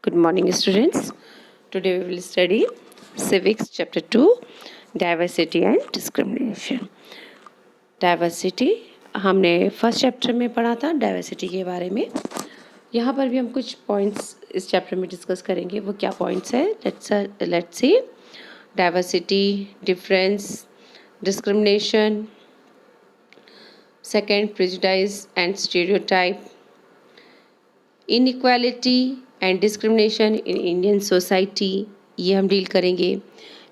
Good morning, students. Today we will study Civics Chapter 2, Diversity and Discrimination. Diversity हमने first chapter में पढ़ा था diversity के बारे में. यहाँ पर भी हम कुछ पॉइंट्स इस चैप्टर में डिस्कस करेंगे. वो क्या पॉइंट्स है? Let's see. Diversity, difference, discrimination, second prejudice and stereotype, inequality and discrimination in Indian society, ये हम डील करेंगे.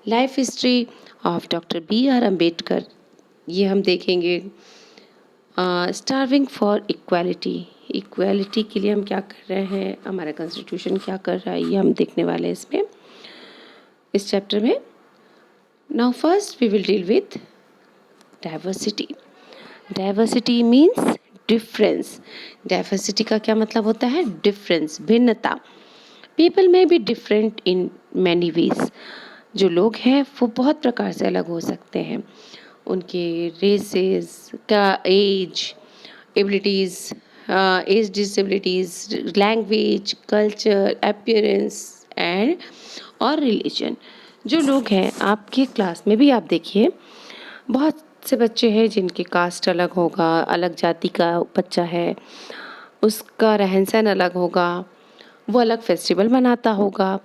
Life history of doctor B.R. Ambedkar, ये हम देखेंगे. स्टार्विंग फॉर इक्वालिटी, इक्वालिटी के लिए हम क्या कर रहे हैं, हमारा कॉन्स्टिट्यूशन क्या कर रहा है, ये हम देखने वाले हैं इसमें, इस चैप्टर में. Now first we will deal with diversity. Diversity means difference. Diversity का क्या मतलब होता है? डिफरेंस, भिन्नता. पीपल में be different in many ways. जो लोग हैं वो बहुत प्रकार से अलग हो सकते हैं. उनके रेसेस का, age, abilities, age disabilities, language, culture, appearance and और रिलीजन. जो लोग हैं आपके क्लास में भी आप देखिए, बहुत से बच्चे हैं जिनके कास्ट अलग होगा, अलग जाति का बच्चा है, उसका रहन सहन अलग होगा, वो अलग फेस्टिवल मनाता होगा.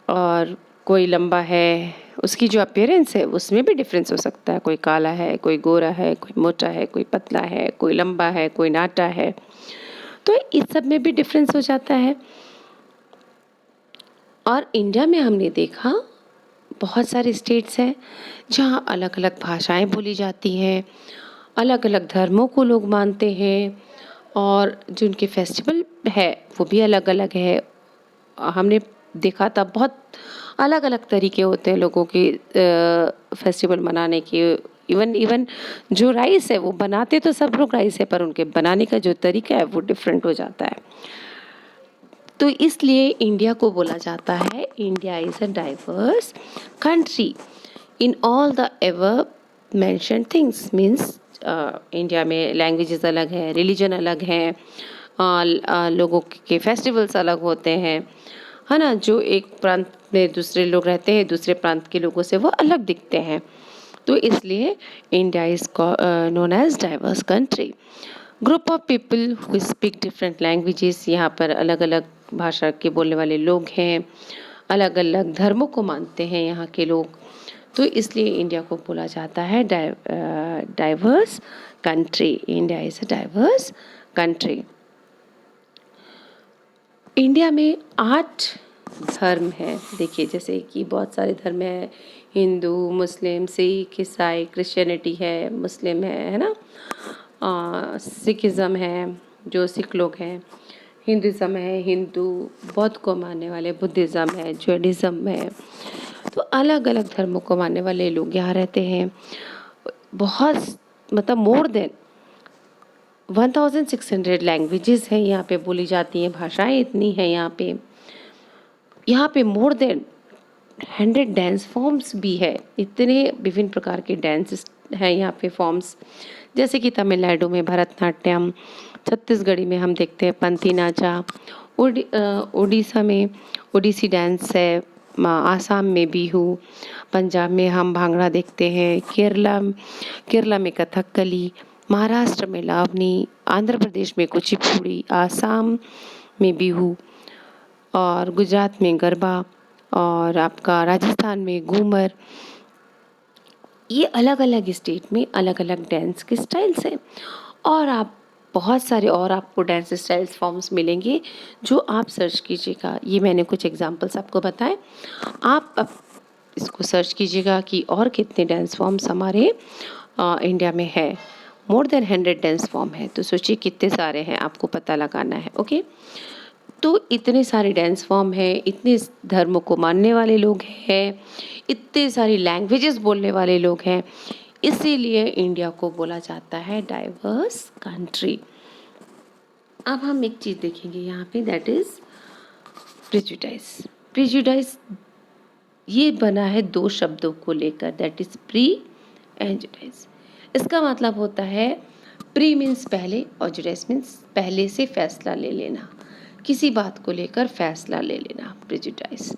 और कोई लंबा है, उसकी जो अपीयरेंस है उसमें भी डिफरेंस हो सकता है. कोई काला है, कोई गोरा है, कोई मोटा है, कोई पतला है, कोई लंबा है, कोई नाटा है. तो इस सब में भी डिफरेंस हो जाता है. और इंडिया में हमने देखा बहुत सारे स्टेट्स हैं जहाँ अलग अलग भाषाएं बोली जाती हैं, अलग अलग धर्मों को लोग मानते हैं, और जो उनके फेस्टिवल है वो भी अलग अलग है. हमने देखा था बहुत अलग अलग तरीके होते हैं लोगों के फेस्टिवल मनाने के. इवन जो राइस है वो बनाते तो सब लोग राइस है, पर उनके बनाने का जो तरीका है वो डिफरेंट हो जाता है. तो इसलिए इंडिया को बोला जाता है India is a diverse country in all the ever mention things. Means India में लैंग्वेजेस अलग है, रिलीजन अलग है, लोगों के फेस्टिवल्स अलग होते हैं, है ना. जो एक प्रांत में दूसरे लोग रहते हैं, दूसरे प्रांत के लोगों से वो अलग दिखते हैं. तो इसलिए India is known as diverse country. Group of people who speak different languages, यहाँ पर अलग अलग भाषा के बोलने वाले लोग हैं, अलग अलग धर्मों को मानते हैं यहाँ के लोग. तो इसलिए इंडिया को बोला जाता है diverse country. India is a diverse country. India में 8 धर्म हैं. देखिए जैसे कि बहुत सारे धर्म हैं, हिंदू, मुस्लिम, सिख, ईसाई, क्रिश्चियनिटी है, मुस्लिम है ना, सिखिज़म है जो सिख लोग हैं, हिंदुज़म है, हिंदू, बौद्ध को मानने वाले, बुद्धिज़्म है, जैनिज़्म है. तो अलग अलग धर्मों को मानने वाले लोग यहाँ रहते हैं. बहुत मतलब मोर देन 1600 लैंग्वेजेस हैं यहाँ पे बोली जाती हैं, भाषाएं इतनी हैं यहाँ पे. यहाँ पे मोर देन 100 डांस फॉर्म्स भी है. इतने विभिन्न प्रकार के डांस हैं यहाँ पे फॉर्म्स. जैसे कि तमिलनाडु में भरतनाट्यम, छत्तीसगढ़ी में हम देखते हैं पंथी नाचा, उड़ीसा में ओडिसी डांस है, आसाम में बिहू, पंजाब में हम भांगड़ा देखते हैं, केरला में कथकली, महाराष्ट्र में लावनी, आंध्र प्रदेश में कुचिपुड़ी, आसाम में बिहू, और गुजरात में गरबा, और आपका राजस्थान में घूमर. ये अलग अलग स्टेट में अलग अलग डांस के स्टाइल्स हैं. और आप बहुत सारे और आपको डांस स्टाइल्स फॉर्म्स मिलेंगे जो आप सर्च कीजिएगा. ये मैंने कुछ एग्जांपल्स आपको बताए, आप अब इसको सर्च कीजिएगा कि और कितने डांस फॉर्म्स हमारे इंडिया में है. मोर देन 100 डांस फॉर्म है. तो सोचिए कितने सारे हैं, आपको पता लगाना है. ओके. तो इतने सारे डांस फॉर्म हैं, इतने धर्मों को मानने वाले लोग हैं, इतने सारी लैंग्वेजेस बोलने वाले लोग हैं, इसीलिए इंडिया को बोला जाता है डाइवर्स कंट्री. अब हम एक चीज़ देखेंगे यहाँ पे, दैट इज़ प्रेजुडाइज. प्रेजुडाइज ये बना है 2 शब्दों को लेकर, दैट इज़ प्री एंड जुडाइज. इसका मतलब होता है प्री मीन्स पहले और जुडाइज मीन्स पहले से फैसला ले लेना. किसी बात को लेकर फैसला ले लेना, प्रेजुडाइज।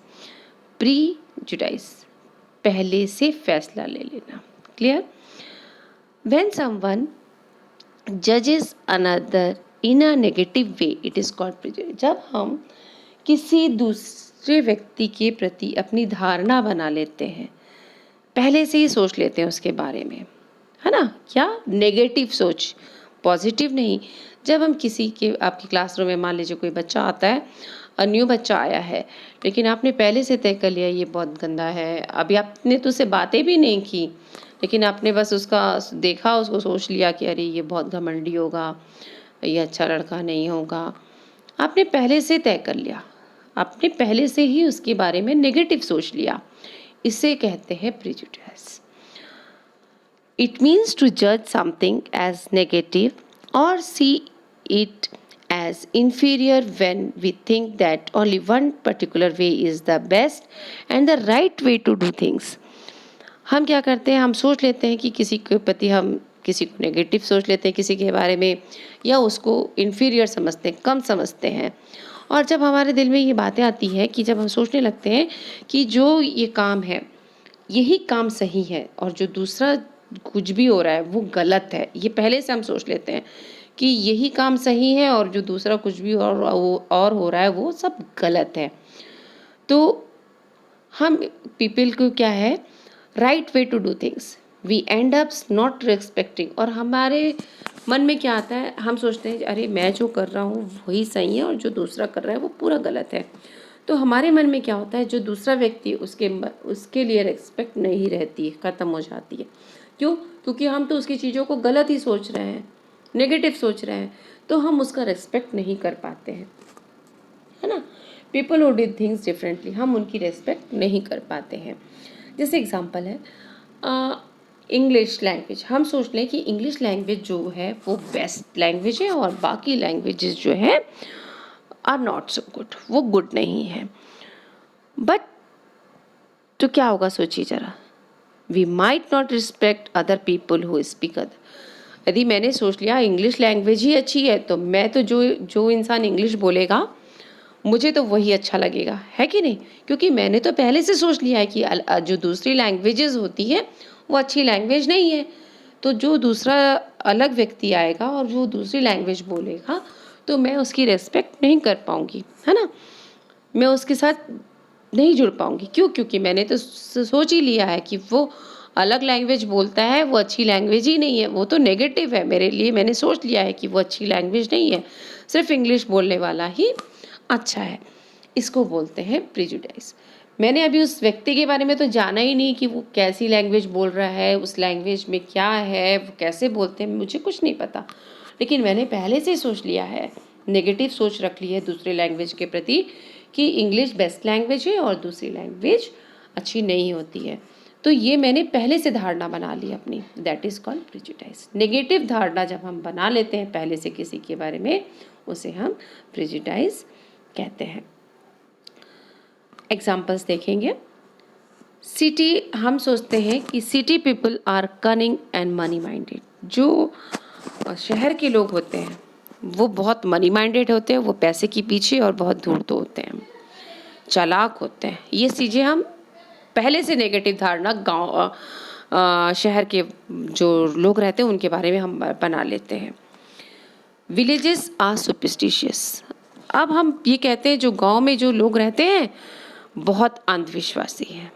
प्रीजुडाइज, पहले से फैसला ले लेना। क्लियर? व्हेन समवन जजेस another in a negative way it is called prejudice. जब हम किसी दूसरे व्यक्ति के प्रति अपनी धारणा बना लेते हैं, पहले से ही सोच लेते हैं उसके बारे में, है ना? क्या? नेगेटिव सोच, पॉजिटिव नहीं। जब हम किसी के, आपकी क्लासरूम में मान लीजिए कोई बच्चा आता है, न्यू बच्चा आया है, लेकिन आपने पहले से तय कर लिया ये बहुत गंदा है, अभी आपने तो उससे बातें भी नहीं की, लेकिन आपने बस उसका देखा, उसको सोच लिया कि अरे ये बहुत घमंडी होगा, ये अच्छा लड़का नहीं होगा। आपने पहले से तय कर लिया, आपने पहले से ही उसके बारे में नेगेटिव सोच लिया। इसे कहते हैं prejudice. It means to judge something as negative or see it as inferior when we think that only one particular way is the best and the right way to do things. हम क्या करते हैं, हम सोच लेते हैं कि किसी के प्रति हम किसी को नेगेटिव सोच लेते हैं किसी के बारे में, या उसको इन्फीरियर समझते हैं, कम समझते हैं। और जब हमारे दिल में ये बातें आती हैं कि जब हम सोचने लगते हैं कि जो ये काम है यही काम सही है और जो दूसरा कुछ भी हो रहा है वो गलत है, ये पहले से हम सोच लेते हैं कि यही काम सही है और जो दूसरा कुछ भी और हो रहा है वो सब गलत है। तो हम पीपल को क्या है, right way to do things, we end up not respecting. और हमारे मन में क्या आता है, हम सोचते हैं अरे मैं जो कर रहा हूँ वही सही है और जो दूसरा कर रहा है वो पूरा गलत है। तो हमारे मन में क्या होता है, जो दूसरा व्यक्ति उसके लिए रिस्पेक्ट नहीं रहती है, ख़त्म हो जाती है। क्यों? क्योंकि हम तो उसकी चीज़ों को गलत ही सोच रहे हैं, नेगेटिव सोच रहे हैं, तो हम उसका रिस्पेक्ट नहीं कर पाते हैं, है ना? People who did things differently, हम उनकी रिस्पेक्ट नहीं कर पाते हैं। जैसे एग्जांपल है इंग्लिश लैंग्वेज। हम सोच लें कि इंग्लिश लैंग्वेज जो है वो बेस्ट लैंग्वेज है और बाकी लैंग्वेजेस जो है आर नॉट सो गुड, वो गुड नहीं है। बट तो क्या होगा, सोचिए जरा, we might not respect other people who speak other. यदि मैंने सोच लिया इंग्लिश लैंग्वेज ही अच्छी है तो मैं तो जो इंसान इंग्लिश बोलेगा मुझे तो वही अच्छा लगेगा, है कि नहीं? क्योंकि मैंने तो पहले से सोच लिया है कि जो दूसरी लैंग्वेजेस होती है वो अच्छी लैंग्वेज नहीं है। तो जो दूसरा अलग व्यक्ति आएगा और जो दूसरी लैंग्वेज बोलेगा तो मैं उसकी रेस्पेक्ट नहीं कर पाऊंगी, है ना? मैं उसके साथ नहीं जुड़ पाऊंगी। क्यों? क्योंकि मैंने तो सोच ही लिया है कि वो अलग लैंग्वेज बोलता है, वो अच्छी लैंग्वेज ही नहीं है, वो तो नेगेटिव है मेरे लिए। मैंने सोच लिया है कि वो अच्छी लैंग्वेज नहीं है, सिर्फ इंग्लिश बोलने वाला ही अच्छा है। इसको बोलते हैं प्रेजुडिस। मैंने अभी उस व्यक्ति के बारे में तो जाना ही नहीं कि वो कैसी लैंग्वेज बोल रहा है, उस लैंग्वेज में क्या है, वो कैसे बोलते हैं, मुझे कुछ नहीं पता। लेकिन मैंने पहले से सोच लिया है, नेगेटिव सोच रख ली है दूसरे लैंग्वेज के प्रति कि इंग्लिश बेस्ट लैंग्वेज है और दूसरी लैंग्वेज अच्छी नहीं होती है। तो ये मैंने पहले से धारणा बना ली अपनी, that is called prejudice. Negative धारणा जब हम बना लेते हैं पहले से किसी के बारे में, उसे हम प्रेजुडिस कहते हैं। एग्जाम्पल्स देखेंगे। सिटी, हम सोचते हैं कि city people are cunning and money minded. जो शहर के लोग होते हैं वो बहुत मनी माइंडेड होते हैं, वो पैसे के पीछे और बहुत धूर्त होते हैं, चालाक होते हैं। ये चीज़ें हम पहले से नेगेटिव धारणा शहर के जो लोग रहते हैं उनके बारे में हम बना लेते हैं। Villages are superstitious. अब हम ये कहते हैं जो गांव में जो लोग रहते हैं बहुत अंधविश्वासी हैं,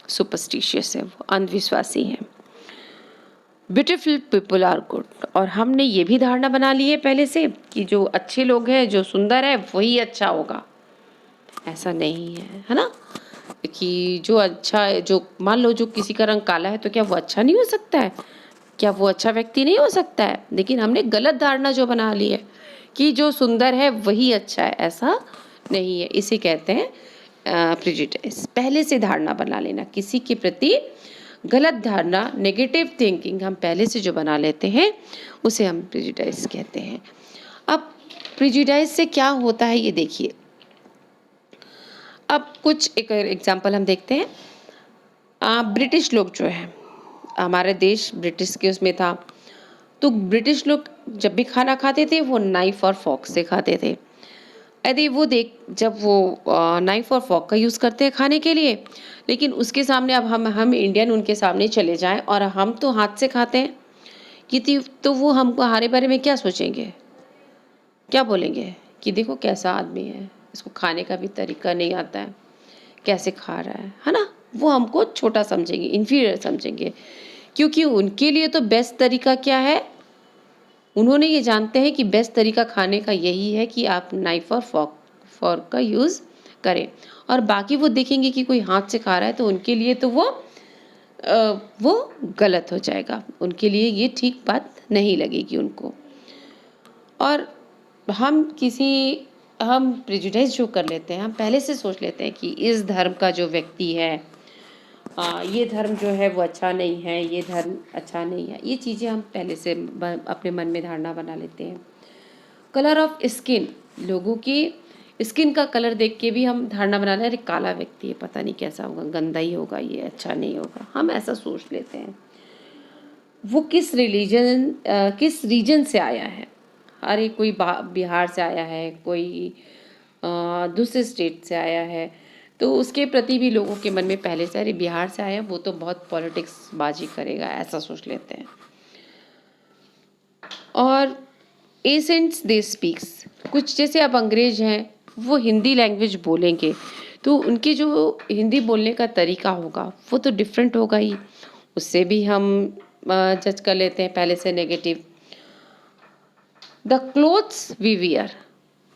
सुपरस्टिशियस है, वो अंधविश्वासी हैं। Beautiful people are good. और हमने ये भी धारणा बना ली है पहले से कि जो अच्छे लोग हैं, जो सुंदर है वही अच्छा होगा। ऐसा नहीं है ना? कि जो अच्छा है, जो मान लो जो किसी का रंग काला है तो क्या वो अच्छा नहीं हो सकता है? क्या वो अच्छा व्यक्ति नहीं हो सकता है? लेकिन हमने गलत धारणा जो बना ली है कि जो सुंदर है वही अच्छा है, ऐसा नहीं है। इसे कहते हैं प्रेजुडिस। पहले से धारणा बना लेना, किसी के प्रति गलत धारणा, नेगेटिव थिंकिंग हम पहले से जो बना लेते हैं उसे हम प्रेजुडिस कहते हैं। अब प्रेजुडिस से क्या होता है ये देखिए। अब कुछ एक एग्जांपल हम देखते हैं। ब्रिटिश लोग जो है, हमारे देश ब्रिटिश के उसमें था, तो ब्रिटिश लोग जब भी खाना खाते थे वो नाइफ और फॉर्क से खाते थे। यदि वो देख जब वो नाइफ और फॉर्क का यूज़ करते हैं खाने के लिए, लेकिन उसके सामने अब हम इंडियन उनके सामने चले जाएँ और हम तो हाथ से खाते हैं, तो वो हमको हमारे बारे में क्या सोचेंगे? क्या बोलेंगे कि देखो कैसा आदमी है, इसको खाने का भी तरीका नहीं आता है, कैसे खा रहा है ना? वो हमको छोटा समझेंगे, इन्फीरियर समझेंगे, क्योंकि उनके लिए तो बेस्ट तरीका क्या है? उन्होंने ये जानते हैं कि बेस्ट तरीका खाने का यही है कि आप नाइफ और फॉर्क का यूज़ करें, और बाकी वो देखेंगे कि कोई हाथ से खा रहा है तो उनके लिए तो वो गलत हो जाएगा, उनके लिए ये ठीक बात नहीं लगेगी उनको। और हम प्रेजुडिस जो कर लेते हैं, हम पहले से सोच लेते हैं कि इस धर्म का जो व्यक्ति है, ये धर्म जो है वो अच्छा नहीं है, ये धर्म अच्छा नहीं है, ये चीज़ें हम पहले से अपने मन में धारणा बना लेते हैं। कलर ऑफ स्किन, लोगों की स्किन का कलर देख के भी हम धारणा बना लें, अरे काला व्यक्ति है, पता नहीं कैसा होगा, गंदा ही होगा, ये अच्छा नहीं होगा, हम ऐसा सोच लेते हैं। वो किस रीजन से आया है, अरे कोई बिहार से आया है, कोई दूसरे स्टेट से आया है, तो उसके प्रति भी लोगों के मन में पहले से अरे बिहार से आया वो तो बहुत पॉलिटिक्स बाजी करेगा, ऐसा सोच लेते हैं। और एसेंट्स दे स्पीक्स, कुछ जैसे अब अंग्रेज हैं, वो हिंदी लैंग्वेज बोलेंगे तो उनकी जो हिंदी बोलने का तरीका होगा वो तो डिफरेंट होगा ही, उससे भी हम जज कर लेते हैं पहले से negative. The clothes we wear,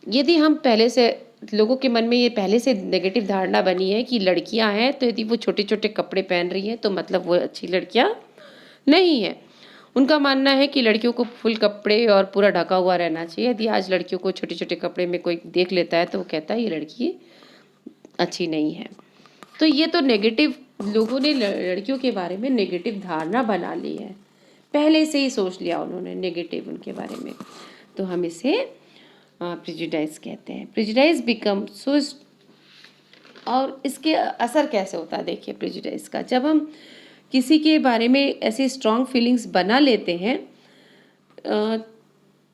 यदि हम पहले से लोगों के मन में ये पहले से नेगेटिव धारणा बनी है कि लड़कियां हैं तो यदि वो छोटे छोटे कपड़े पहन रही हैं तो मतलब वो अच्छी लड़कियां नहीं है। उनका मानना है कि लड़कियों को फुल कपड़े और पूरा ढका हुआ रहना चाहिए, यदि आज लड़कियों को छोटे छोटे कपड़े में कोई देख लेता है तो वो कहता है ये लड़की अच्छी नहीं है। तो ये तो नेगेटिव, लोगों ने लड़कियों के बारे में नेगेटिव धारणा बना ली है, पहले से ही सोच लिया उन्होंने नेगेटिव उनके बारे में, तो हम इसे प्रेजुडाइज कहते हैं। प्रेजुडाइज बिकम सो, और इसके असर कैसे होता है देखिए प्रेजुडाइज का, जब हम किसी के बारे में ऐसे स्ट्रॉन्ग फीलिंग्स बना लेते हैं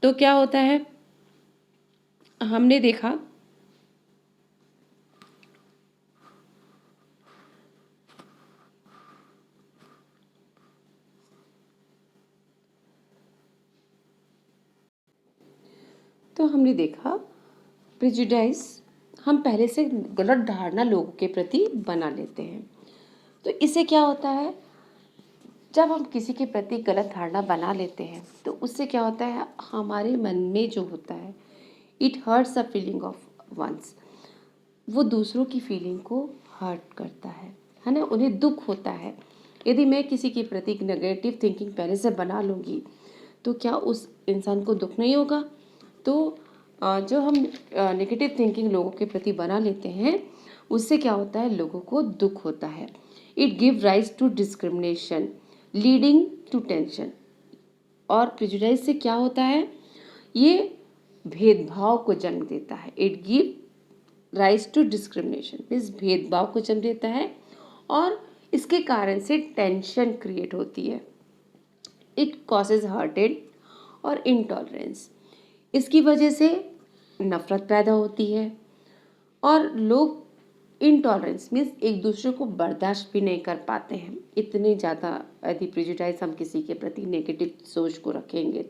तो क्या होता है, हमने देखा प्रेजुडाइज हम पहले से गलत धारणा लोगों के प्रति बना लेते हैं। तो इससे क्या होता है, जब हम किसी के प्रति गलत धारणा बना लेते हैं तो उससे क्या होता है, हमारे मन में जो होता है it hurts the feeling of ones, वो दूसरों की फीलिंग को हर्ट करता है ना, उन्हें दुख होता है। यदि मैं किसी के प्रति नेगेटिव थिंकिंग पहले से बना लूँगी तो क्या उस इंसान को दुख नहीं होगा? तो जो हम नेगेटिव थिंकिंग लोगों के प्रति बना लेते हैं उससे क्या होता है, लोगों को दुख होता है। It give rise to discrimination leading to tension, और प्रेजुडाइज से क्या होता है, ये भेदभाव को जन्म देता है। It give rise to discrimination means भेदभाव को जन्म देता है, और इसके कारण से टेंशन क्रिएट होती है। इट कॉजेज हर्टेड और इंटॉलरेंस, इसकी वजह से नफरत पैदा होती है, और लोग इंटॉलरेंस मीन्स एक दूसरे को बर्दाश्त भी नहीं कर पाते हैं, इतने ज़्यादा यदि प्रेजुडाइज हम किसी के प्रति नेगेटिव सोच को रखेंगे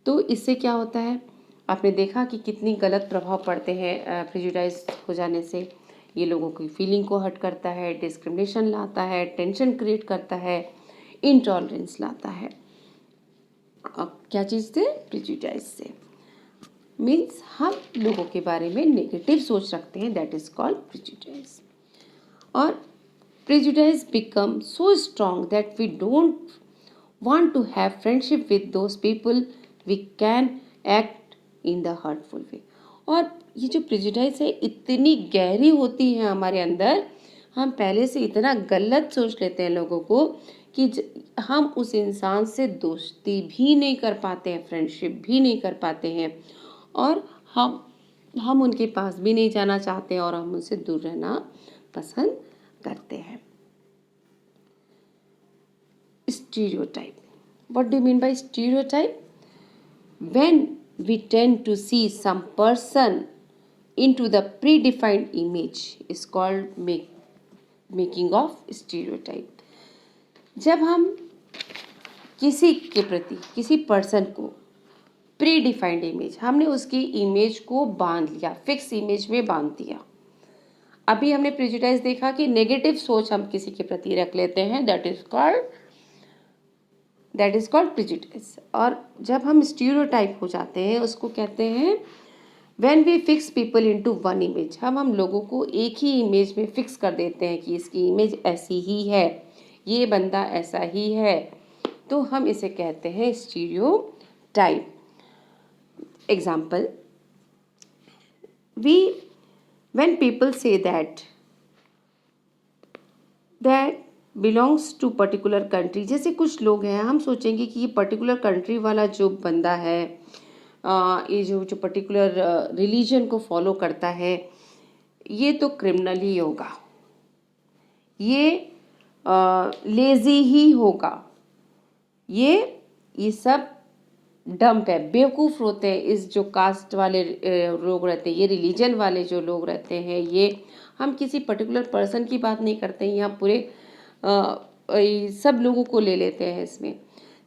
तो इससे क्या होता है, आपने देखा कि कितनी गलत प्रभाव पड़ते हैं प्रेजुडाइज हो जाने से। ये लोगों की फीलिंग को हर्ट करता है, डिस्क्रिमिनेशन लाता है, टेंशन क्रिएट करता है, इंटॉलरेंस लाता है। अब क्या चीज़ से, प्रेजुडाइज से मीन्स हम लोगों के बारे में नेगेटिव सोच रखते हैं, दैट इज कॉल्ड प्रेजुडाइज। और prejudice become so strong that we don't want to have friendship with those people we can act in the hurtful way। और ये जो प्रेजुडाइज है इतनी गहरी होती है हमारे अंदर, हम पहले से इतना गलत सोच लेते हैं लोगों को कि हम उस इंसान से दोस्ती भी नहीं कर पाते हैं, फ्रेंडशिप भी नहीं कर पाते हैं, और हम उनके पास भी नहीं जाना चाहते हैं, और हम उनसे दूर रहना पसंद करते हैं। Stereotype. What do you mean by stereotype? When we tend to see some person into the predefined image is called making of stereotype. जब हम किसी के प्रति, किसी पर्सन को प्री डिफाइंड इमेज, हमने उसकी इमेज को बांध लिया, फिक्स इमेज में बांध दिया. अभी हमने प्रेजुडाइज देखा कि नेगेटिव सोच हम किसी के प्रति रख लेते हैं, दैट इज कॉल्ड प्रेजुडाइज. और जब हम स्टीरियोटाइप हो जाते हैं उसको कहते हैं when we fix people into one image. हम लोगों को एक ही इमेज में फिक्स कर देते हैं कि इसकी इमेज ऐसी ही है, ये बंदा ऐसा ही है, तो हम इसे कहते हैं stereotype. Example, when people say that belongs to particular country, जैसे कुछ लोग हैं, हम सोचेंगे कि ये पर्टिकुलर कंट्री वाला जो बंदा है, ये जो पर्टिकुलर रिलीजन को फॉलो करता है, ये तो क्रिमिनल ही होगा, ये लेजी ही होगा, ये सब डम्प है, बेवकूफ़ होते हैं. इस जो कास्ट वाले लोग रहते हैं, ये रिलीजन वाले जो लोग रहते हैं, ये हम किसी पर्टिकुलर पर्सन की बात नहीं करते हैं, यहाँ पूरे सब लोगों को ले लेते हैं इसमें.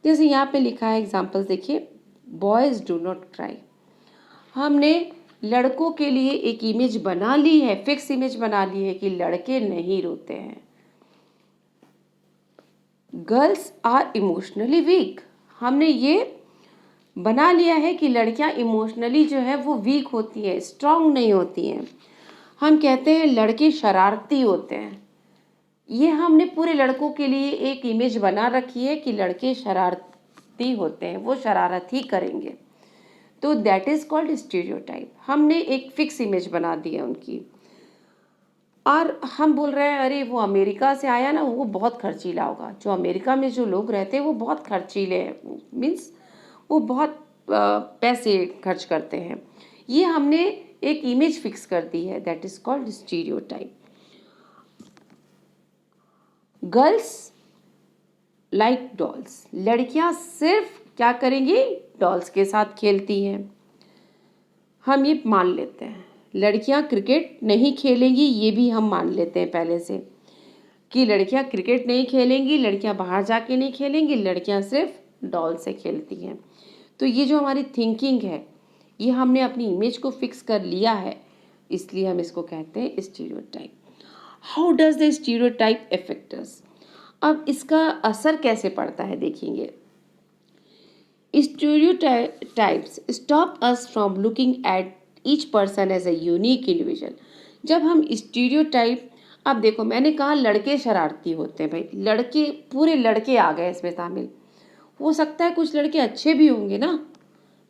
जैसे यहाँ पे लिखा है एग्जाम्पल देखिए, बॉयज़ डू नॉट क्राई. हमने लड़कों के लिए एक इमेज बना ली है, फिक्स इमेज बना ली है कि लड़के नहीं रोते हैं. Girls are emotionally weak. हमने ये बना लिया है कि लड़कियां इमोशनली जो है वो वीक होती हैं, स्ट्रांग नहीं होती हैं. हम कहते हैं लड़के शरारती होते हैं. ये हमने पूरे लड़कों के लिए एक इमेज बना रखी है कि लड़के शरारती होते हैं, वो शरारत ही करेंगे. तो दैट इज़ कॉल्ड स्टीरियोटाइप. हमने एक फिक्स इमेज बना दी है उनकी. और हम बोल रहे हैं अरे वो अमेरिका से आया ना, वो बहुत खर्चीला होगा. जो अमेरिका में जो लोग रहते हैं वो बहुत खर्चीले हैं, मीन्स वो बहुत पैसे खर्च करते हैं. ये हमने एक इमेज फिक्स कर दी है, that is called stereotype. Girls like dolls. लड़कियां सिर्फ क्या करेंगी, डॉल्स के साथ खेलती हैं. हम ये मान लेते हैं. लड़कियां क्रिकेट नहीं खेलेंगी, ये भी हम मान लेते हैं पहले से कि लड़कियां क्रिकेट नहीं खेलेंगी, लड़कियां बाहर जाके नहीं खेलेंगी, लड़कियां सिर्फ डॉल से खेलती हैं. तो ये जो हमारी थिंकिंग है, ये हमने अपनी इमेज को फिक्स कर लिया है, इसलिए हम इसको कहते हैं stereotype. How does the stereotype affect us. अब इसका असर कैसे पड़ता है देखेंगे. Stereotypes stop us from looking at each person as a unique individual. जब हम स्टीरियोटाइप, अब देखो मैंने कहा लड़के शरारती होते हैं, भाई लड़के, पूरे लड़के आ गए इसमें शामिल. हो सकता है कुछ लड़के अच्छे भी होंगे ना,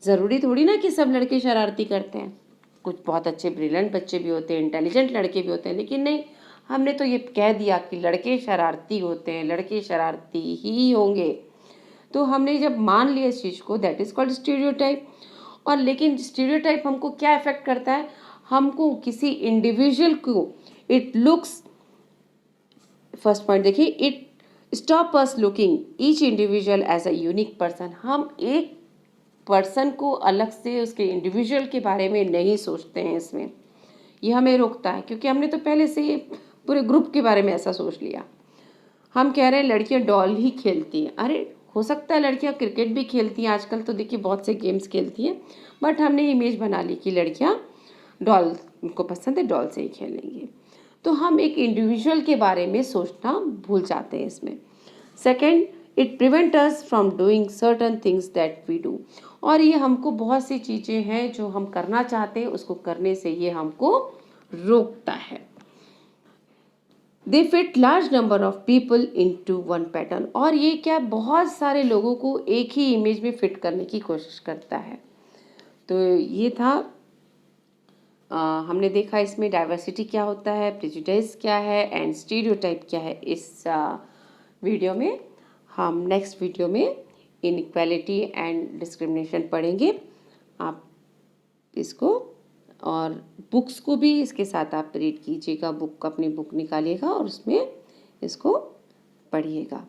ज़रूरी थोड़ी ना कि सब लड़के शरारती करते हैं. कुछ बहुत अच्छे ब्रिलियंट बच्चे भी होते हैं, इंटेलिजेंट लड़के भी होते हैं, लेकिन नहीं, हमने तो ये कह दिया कि लड़के शरारती होते हैं, लड़के शरारती ही होंगे. तो हमने जब मान लिया इस चीज़ को, दैट इज़ कॉल्ड स्टीरियोटाइप. और लेकिन स्टीरियोटाइप हमको क्या इफेक्ट करता है, हमको किसी इंडिविजुअल को, इट लुक्स, फर्स्ट पॉइंट देखिए, it stop us looking each individual as a unique person. हम एक पर्सन को अलग से, उसके इंडिविजुअल के बारे में नहीं सोचते हैं इसमें. ये हमें रोकता है क्योंकि हमने तो पहले से ये पूरे ग्रुप के बारे में ऐसा सोच लिया. हम कह रहे हैं लड़कियां डॉल ही खेलती हैं. अरे हो सकता है लड़कियां क्रिकेट भी खेलती हैं, आजकल तो देखिए बहुत से गेम्स खेलती हैं, बट हमने इमेज बना ली कि लड़कियां डॉल, उनको पसंद है, डॉल से ही खेलेंगी. तो हम एक इंडिविजुअल के बारे में सोचना भूल जाते हैं इसमें. Second, it prevent us from doing certain things that we do. और ये हमको बहुत सी चीज़ें हैं जो हम करना चाहते हैं, उसको करने से ये हमको रोकता है. दे fit large number of people into one pattern. और ये क्या, बहुत सारे लोगों को एक ही इमेज में फिट करने की कोशिश करता है. तो ये था, हमने देखा इसमें डाइवर्सिटी क्या होता है, प्रेजुडिस क्या है, एंड स्टीरियोटाइप क्या है. इस वीडियो में हम नेक्स्ट वीडियो में इनइक्वालिटी एंड डिस्क्रिमिनेशन पढ़ेंगे. आप इसको और बुक्स को भी इसके साथ आप रीड कीजिएगा, अपनी बुक निकालिएगा और उसमें इसको पढ़िएगा.